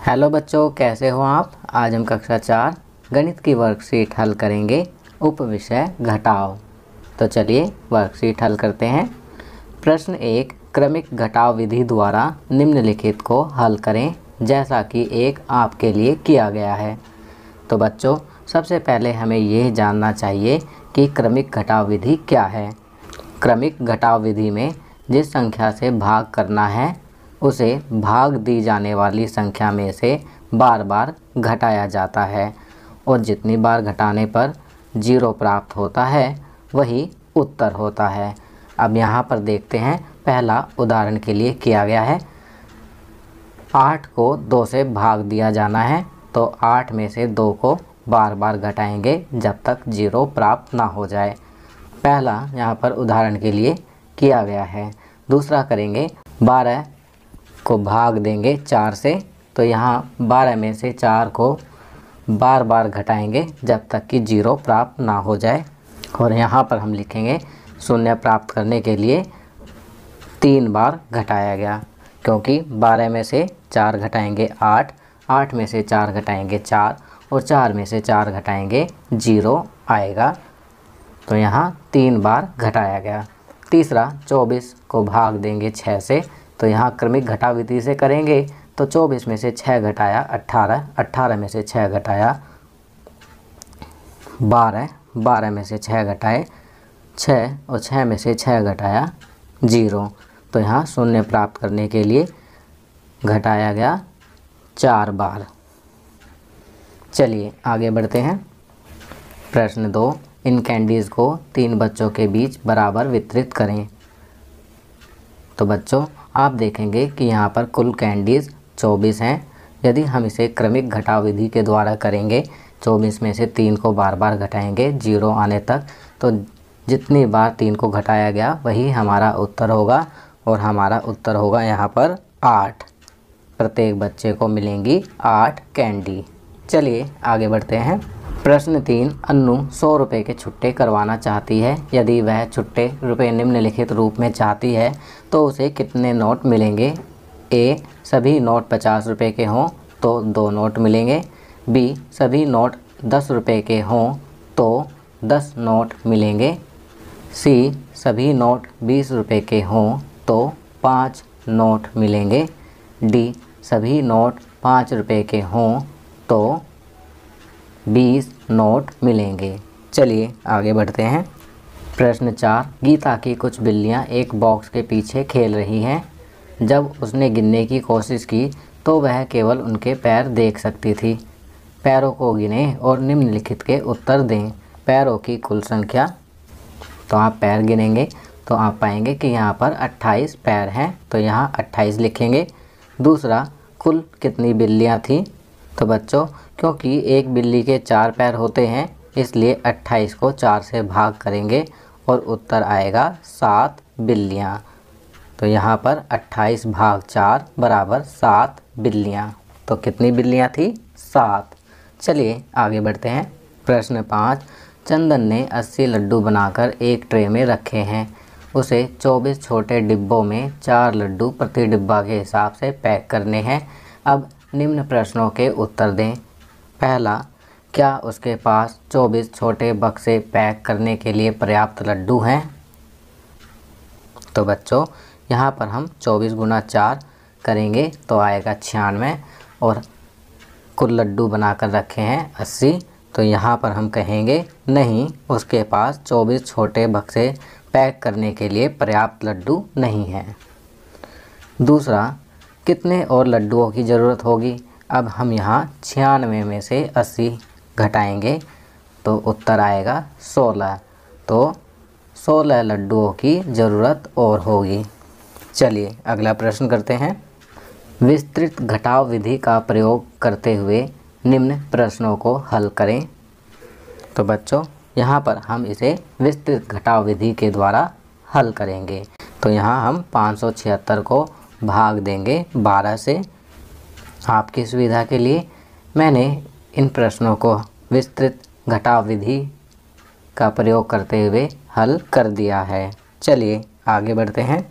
Hello बच्चों, कैसे हो आप। आज हम कक्षा 4 गणित की वर्कशीट हल करेंगे, उप विषय घटाव। तो चलिए वर्कशीट हल करते हैं। प्रश्न 1, क्रमिक घटाव विधि द्वारा निम्नलिखित को हल करें जैसा कि एक आपके लिए किया गया है। तो बच्चों, सबसे पहले हमें यह जानना चाहिए कि क्रमिक घटाव विधि क्या है। क्रमिक घटाव विधि में जिस संख्या से भाग करना है उसे भाग दी जाने वाली संख्या में से बार बार घटाया जाता है और जितनी बार घटाने पर 0 प्राप्त होता है वही उत्तर होता है। अब यहाँ पर देखते हैं, पहला उदाहरण के लिए किया गया है। 8 को 2 से भाग दिया जाना है, तो 8 में से 2 को बार बार घटाएंगे जब तक 0 प्राप्त ना हो जाए। पहला यहाँ पर उदाहरण के लिए किया गया है। दूसरा करेंगे, 12 को भाग देंगे 4 से, तो यहाँ 12 में से 4 को बार बार घटाएंगे जब तक कि 0 प्राप्त ना हो जाए। और यहाँ पर हम लिखेंगे 0 प्राप्त करने के लिए 3 बार घटाया गया, क्योंकि 12 में से 4 घटाएंगे 8, 8 में से 4 घटाएंगे 4 और 4 में से 4 घटाएंगे 0 आएगा। तो यहाँ 3 बार घटाया गया। तीसरा, 24 को भाग देंगे 6 से, तो यहाँ क्रमिक घटाव विधि से करेंगे, तो 24 में से 6 घटाया 18, 18 में से 6 घटाया 12, 12 में से 6 घटाए 6 और 6 में से 6 घटाया 0। तो यहाँ 0 प्राप्त करने के लिए घटाया गया 4 बार। चलिए आगे बढ़ते हैं। प्रश्न 2, इन कैंडीज़ को 3 बच्चों के बीच बराबर वितरित करें। तो बच्चों, आप देखेंगे कि यहाँ पर कुल कैंडीज़ 24 हैं। यदि हम इसे क्रमिक घटाव विधि के द्वारा करेंगे, 24 में से 3 को बार बार घटाएंगे 0 आने तक, तो जितनी बार 3 को घटाया गया वही हमारा उत्तर होगा, और हमारा उत्तर होगा यहाँ पर 8। प्रत्येक बच्चे को मिलेंगी 8 कैंडी। चलिए आगे बढ़ते हैं। प्रश्न 3, अन्नू 100 रुपये के छुट्टे करवाना चाहती है। यदि वह छुट्टे रुपये निम्नलिखित रूप में चाहती है तो उसे कितने नोट मिलेंगे। ए, सभी नोट 50 रुपये के हों तो 2 नोट मिलेंगे। बी, सभी नोट 10 रुपये के हों तो 10 नोट मिलेंगे। सी, सभी नोट 20 रुपये के हों तो 5 नोट मिलेंगे। डी, सभी नोट 5 रुपये के हों तो 20 नोट मिलेंगे। चलिए आगे बढ़ते हैं। प्रश्न 4, गीता की कुछ बिल्लियां एक बॉक्स के पीछे खेल रही हैं। जब उसने गिनने की कोशिश की तो वह केवल उनके पैर देख सकती थी। पैरों को गिने और निम्नलिखित के उत्तर दें। पैरों की कुल संख्या, तो आप पैर गिनेंगे तो आप पाएंगे कि यहाँ पर 28 पैर हैं, तो यहाँ 28 लिखेंगे। दूसरा, कुल कितनी बिल्लियाँ थीं। तो बच्चों, क्योंकि एक बिल्ली के 4 पैर होते हैं इसलिए 28 को 4 से भाग करेंगे और उत्तर आएगा 7 बिल्लियाँ। तो यहाँ पर 28 भाग 4 बराबर 7 बिल्लियाँ। तो कितनी बिल्लियाँ थी? 7। चलिए आगे बढ़ते हैं। प्रश्न 5, चंदन ने 80 लड्डू बनाकर एक ट्रे में रखे हैं। उसे 24 छोटे डिब्बों में 4 लड्डू प्रति डिब्बा के हिसाब से पैक करने हैं। अब निम्न प्रश्नों के उत्तर दें। पहला, क्या उसके पास 24 छोटे बक्से पैक करने के लिए पर्याप्त लड्डू हैं। तो बच्चों, यहाँ पर हम 24 गुना 4 करेंगे तो आएगा 96, और कुल लड्डू बनाकर रखे हैं 80, तो यहाँ पर हम कहेंगे नहीं, उसके पास 24 छोटे बक्से पैक करने के लिए पर्याप्त लड्डू नहीं हैं। दूसरा, कितने और लड्डुओं की ज़रूरत होगी। अब हम यहाँ 96 में से 80 घटाएंगे तो उत्तर आएगा 16, तो 16 लड्डुओं की ज़रूरत और होगी। चलिए अगला प्रश्न करते हैं। विस्तृत घटाव विधि का प्रयोग करते हुए निम्न प्रश्नों को हल करें। तो बच्चों, यहाँ पर हम इसे विस्तृत घटाव विधि के द्वारा हल करेंगे। तो यहाँ हम 576 को भाग देंगे 12 से। आपकी सुविधा के लिए मैंने इन प्रश्नों को विस्तृत घटाव विधि का प्रयोग करते हुए हल कर दिया है। चलिए आगे बढ़ते हैं।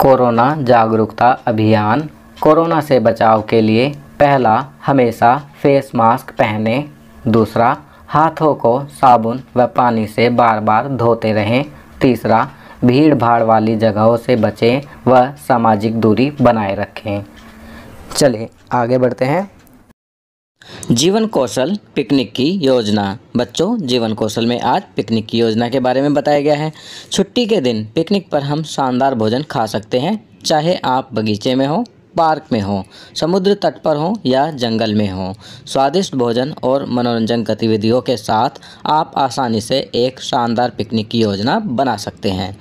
कोरोना जागरूकता अभियान कोरोना से बचाव के लिए पहला, हमेशा फेस मास्क पहनें। दूसरा, हाथों को साबुन व पानी से बार बार धोते रहें। तीसरा, भीड़ भाड़ वाली जगहों से बचें व सामाजिक दूरी बनाए रखें। चलिए आगे बढ़ते हैं। जीवन कौशल पिकनिक की योजना। बच्चों, जीवन कौशल में आज पिकनिक की योजना के बारे में बताया गया है। छुट्टी के दिन पिकनिक पर हम शानदार भोजन खा सकते हैं, चाहे आप बगीचे में हो, पार्क में हो, समुद्र तट पर हो या जंगल में हो। स्वादिष्ट भोजन और मनोरंजन गतिविधियों के साथ आप आसानी से एक शानदार पिकनिक की योजना बना सकते हैं।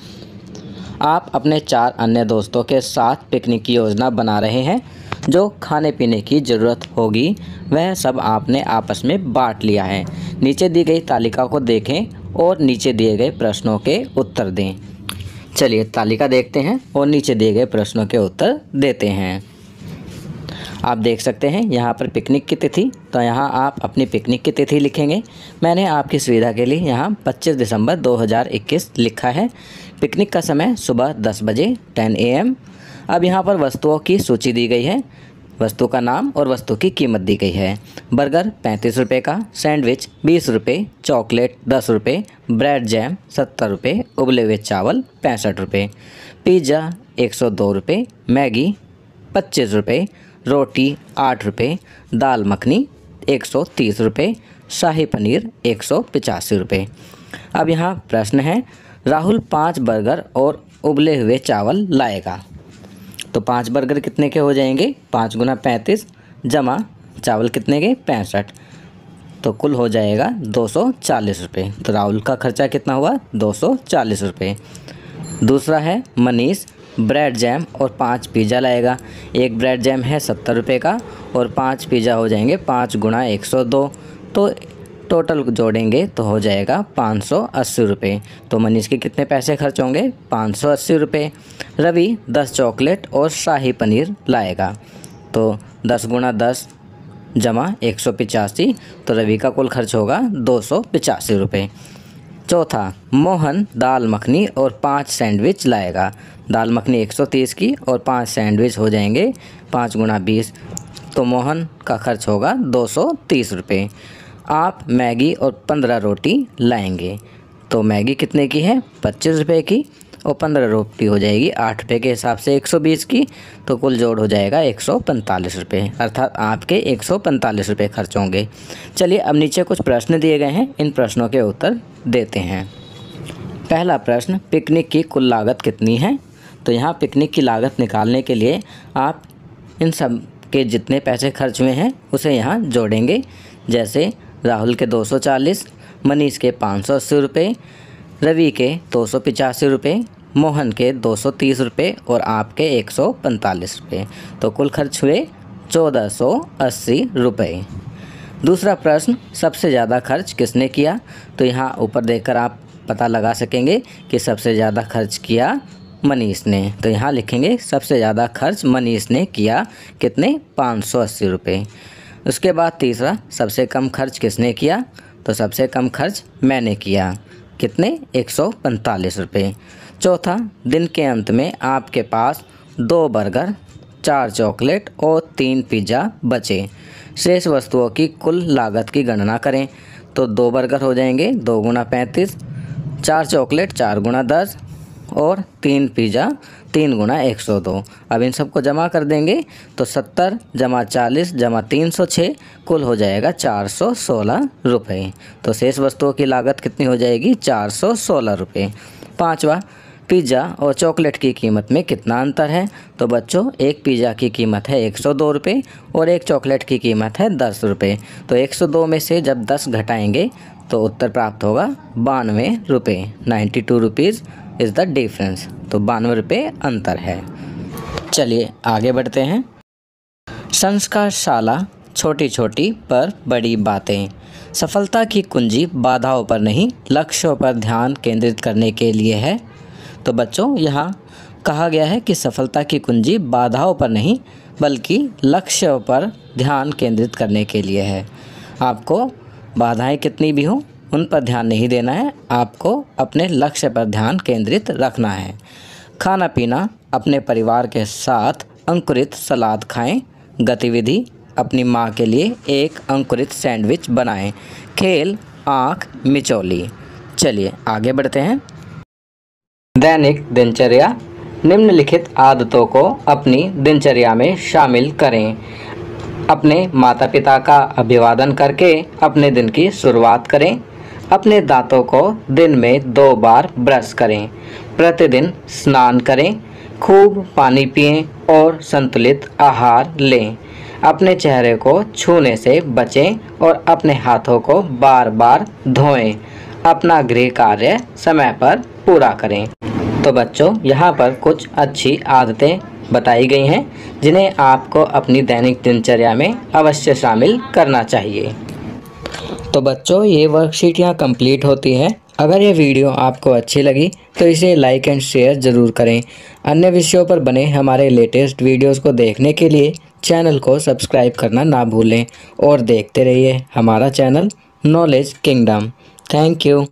आप अपने 4 अन्य दोस्तों के साथ पिकनिक की योजना बना रहे हैं। जो खाने पीने की ज़रूरत होगी वह सब आपने आपस में बांट लिया है। नीचे दी गई तालिका को देखें और नीचे दिए गए प्रश्नों के उत्तर दें। चलिए तालिका देखते हैं और नीचे दिए गए प्रश्नों के उत्तर देते हैं। आप देख सकते हैं यहाँ पर पिकनिक की तिथि, तो यहाँ आप अपनी पिकनिक की तिथि लिखेंगे। मैंने आपकी सुविधा के लिए यहाँ 25 दिसंबर 2021 लिखा है। पिकनिक का समय सुबह 10 बजे 10 AM। अब यहाँ पर वस्तुओं की सूची दी गई है, वस्तु का नाम और वस्तु की कीमत दी गई है। बर्गर 35 रुपये का, सैंडविच 20 रुपये, चॉकलेट 10 रुपये, ब्रेड जैम 70 रुपये, उबले हुए चावल 65 रुपये, पिज़्ज़ा 102 रुपये, मैगी 25 रुपये, रोटी 8 रुपये, दाल मखनी 130 रुपये, शाही पनीर 185 रुपये। अब यहाँ प्रश्न है, राहुल 5 बर्गर और उबले हुए चावल लाएगा। तो 5 बर्गर कितने के हो जाएंगे? 5 गुना 35 जमा चावल कितने के? 65। तो कुल हो जाएगा 240 रुपये। तो राहुल का खर्चा कितना हुआ? 240 रुपये। दूसरा है, मनीष ब्रेड जैम और 5 पिज़्ज़ा लाएगा। एक ब्रेड जैम है 70 रुपये का और 5 पिज़्ज़ा हो जाएंगे 5 गुना 102। तो टोटल जोड़ेंगे तो हो जाएगा 580 रुपये। तो मनीष के कितने पैसे खर्च होंगे? 580 रुपये। रवि 10 चॉकलेट और शाही पनीर लाएगा। तो 10 गुना 10 जमा 185। तो रवि का कुल खर्च होगा 285 रुपये। चौथा, मोहन दाल मखनी और 5 सैंडविच लाएगा। दाल मखनी 130 की और 5 सैंडविच हो जाएंगे 5 गुना 20। तो मोहन का खर्च होगा 230 रुपये। आप मैगी और 15 रोटी लाएंगे। तो मैगी कितने की है? 25 रुपये की और 15 रोटी हो जाएगी 8 रुपये के हिसाब से 120 की। तो कुल जोड़ हो जाएगा 145 रुपये, अर्थात आपके 145 रुपये खर्च होंगे। चलिए अब नीचे कुछ प्रश्न दिए गए हैं, इन प्रश्नों के उत्तर देते हैं। पहला प्रश्न, पिकनिक की कुल लागत कितनी है? तो यहाँ पिकनिक की लागत निकालने के लिए आप इन सब के जितने पैसे खर्च हुए हैं उसे यहाँ जोड़ेंगे। जैसे राहुल के 240, मनीष के 580 रुपये, रवि के 285 रुपये, मोहन के 230 रुपये और आपके 145 रुपये। तो कुल खर्च हुए 1480 रुपये। दूसरा प्रश्न, सबसे ज़्यादा खर्च किसने किया? तो यहाँ ऊपर देखकर आप पता लगा सकेंगे कि सबसे ज़्यादा खर्च किया मनीष ने। तो यहाँ लिखेंगे सबसे ज़्यादा खर्च मनीष ने किया। कितने? 580 रुपये। उसके बाद तीसरा, सबसे कम खर्च किसने किया? तो सबसे कम खर्च मैंने किया। कितने? 145 रुपये। चौथा, दिन के अंत में आपके पास 2 बर्गर, 4 चॉकलेट और 3 पिज़्ज़ा बचे। शेष वस्तुओं की कुल लागत की गणना करें। तो 2 बर्गर हो जाएंगे 2 गुना 35, 4 चॉकलेट 4 गुना 10 और 3 पिज़्ज़ा 3 गुना 102। अब इन सबको जमा कर देंगे तो 70 जमा 40 जमा 306 कुल हो जाएगा 416 रुपये। तो शेष वस्तुओं की लागत कितनी हो जाएगी? 416 रुपये। पाँचवा, पिज़्ज़ा और चॉकलेट की कीमत में कितना अंतर है? तो बच्चों, एक पिज़्ज़ा की कीमत है 102 रुपये और एक चॉकलेट की कीमत है 10 रुपये। तो 102 में से जब 10 घटाएंगे तो उत्तर प्राप्त होगा 92 रुपये। 92 रुपीज़ इज़ द डिफरेंस। तो 92 रुपये अंतर है। चलिए आगे बढ़ते हैं। संस्कारशाला, छोटी छोटी पर बड़ी बातें। सफलता की कुंजी बाधाओं पर नहीं, लक्ष्यों पर ध्यान केंद्रित करने के लिए है। तो बच्चों, यहाँ कहा गया है कि सफलता की कुंजी बाधाओं पर नहीं बल्कि लक्ष्यों पर ध्यान केंद्रित करने के लिए है। आपको बाधाएं कितनी भी हों उन पर ध्यान नहीं देना है, आपको अपने लक्ष्य पर ध्यान केंद्रित रखना है। खाना पीना अपने परिवार के साथ अंकुरित सलाद खाएं। गतिविधि, अपनी माँ के लिए एक अंकुरित सैंडविच बनाएं। खेल, आँख मिचौली। चलिए आगे बढ़ते हैं। दैनिक दिनचर्या। निम्नलिखित आदतों को अपनी दिनचर्या में शामिल करें। अपने माता पिता का अभिवादन करके अपने दिन की शुरुआत करें। अपने दांतों को दिन में 2 बार ब्रश करें। प्रतिदिन स्नान करें। खूब पानी पिएं और संतुलित आहार लें। अपने चेहरे को छूने से बचें और अपने हाथों को बार बार धोएं। अपना गृह कार्य समय पर पूरा करें। तो बच्चों, यहाँ पर कुछ अच्छी आदतें बताई गई हैं जिन्हें आपको अपनी दैनिक दिनचर्या में अवश्य शामिल करना चाहिए। तो बच्चों, ये वर्कशीट यहाँ कंप्लीट होती है। अगर ये वीडियो आपको अच्छी लगी तो इसे लाइक एंड शेयर ज़रूर करें। अन्य विषयों पर बने हमारे लेटेस्ट वीडियोस को देखने के लिए चैनल को सब्सक्राइब करना ना भूलें और देखते रहिए हमारा channel knowledge kingdom. Thank you.